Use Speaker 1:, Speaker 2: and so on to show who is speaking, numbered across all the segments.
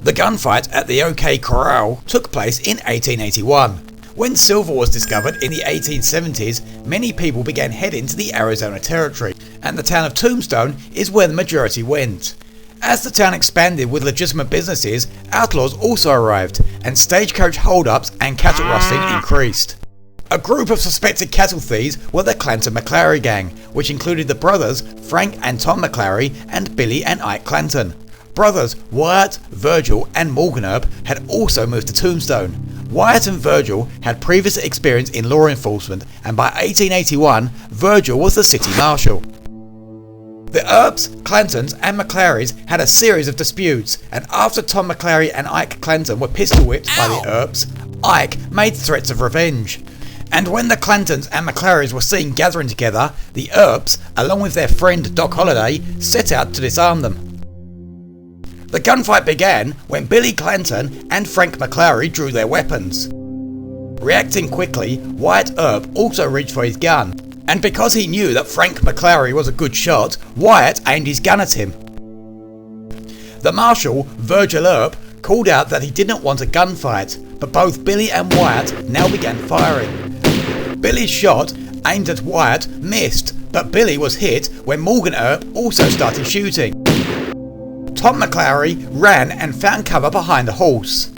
Speaker 1: The gunfight at the OK Corral took place in 1881. When silver was discovered in the 1870s, many people began heading to the Arizona Territory, and the town of Tombstone is where the majority went. As the town expanded with legitimate businesses, outlaws also arrived, and stagecoach holdups and cattle rustling increased. A group of suspected cattle thieves were the Clanton-McLuary gang, which included the brothers Frank and Tom McLuary and Billy and Ike Clanton. Brothers Wyatt, Virgil and Morgan Earp had also moved to Tombstone. Wyatt and Virgil had previous experience in law enforcement, and by 1881 Virgil was the city marshal. The Earps, Clantons and McLaurys had a series of disputes, and after Tom McLuary and Ike Clanton were pistol whipped by the Earps, Ike made threats of revenge. And when the Clantons and McLaurys were seen gathering together, the Earps, along with their friend Doc Holliday, set out to disarm them. The gunfight began when Billy Clanton and Frank McLuary drew their weapons. Reacting quickly, Wyatt Earp also reached for his gun, and because he knew that Frank McLuary was a good shot, Wyatt aimed his gun at him. The marshal, Virgil Earp, called out that he didn't want a gunfight, but both Billy and Wyatt now began firing. Billy's shot, aimed at Wyatt, missed, but Billy was hit when Morgan Earp also started shooting. Tom McLuary ran and found cover behind a horse.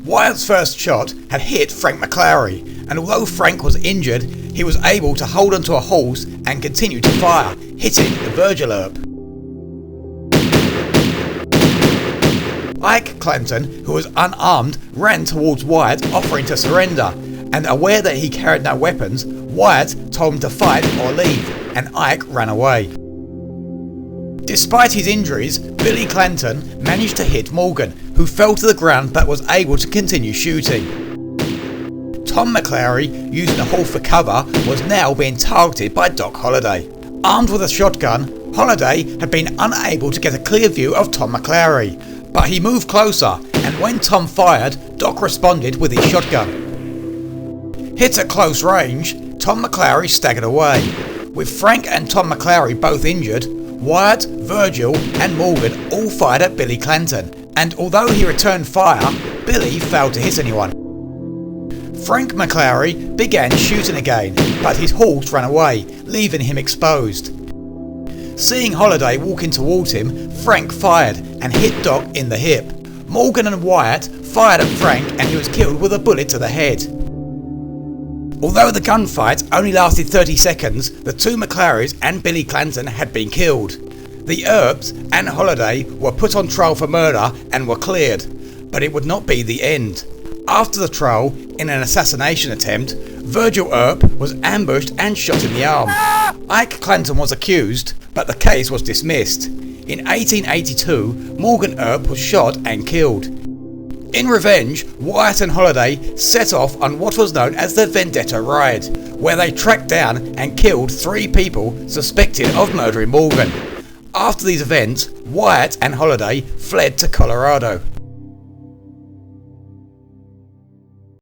Speaker 1: Wyatt's first shot had hit Frank McLuary, and although Frank was injured, he was able to hold onto a horse and continue to fire, hitting Virgil Earp. Ike Clanton, who was unarmed, ran towards Wyatt offering to surrender, and aware that he carried no weapons, Wyatt told him to fight or leave, and Ike ran away. Despite his injuries, Billy Clanton managed to hit Morgan, who fell to the ground but was able to continue shooting. Tom McLuary, using a horse for cover, was now being targeted by Doc Holliday. Armed with a shotgun, Holliday had been unable to get a clear view of Tom McLuary, but he moved closer, and when Tom fired, Doc responded with his shotgun. Hit at close range, Tom McLuary staggered away. With Frank and Tom McLuary both injured, Wyatt, Virgil and Morgan all fired at Billy Clanton, and although he returned fire, Billy failed to hit anyone. Frank McLuary began shooting again, but his horse ran away, leaving him exposed. Seeing Holliday walking towards him, Frank fired and hit Doc in the hip. Morgan and Wyatt fired at Frank and he was killed with a bullet to the head. Although the gunfight only lasted 30 seconds, the two McLaurys and Billy Clanton had been killed. The Earps and Holliday were put on trial for murder and were cleared, but it would not be the end. After the trial, in an assassination attempt, Virgil Earp was ambushed and shot in the arm. Ike Clanton was accused, but the case was dismissed. In 1882, Morgan Earp was shot and killed. In revenge, Wyatt and Holliday set off on what was known as the Vendetta Ride, where they tracked down and killed 3 people suspected of murdering Morgan. After these events, Wyatt and Holliday fled to Colorado.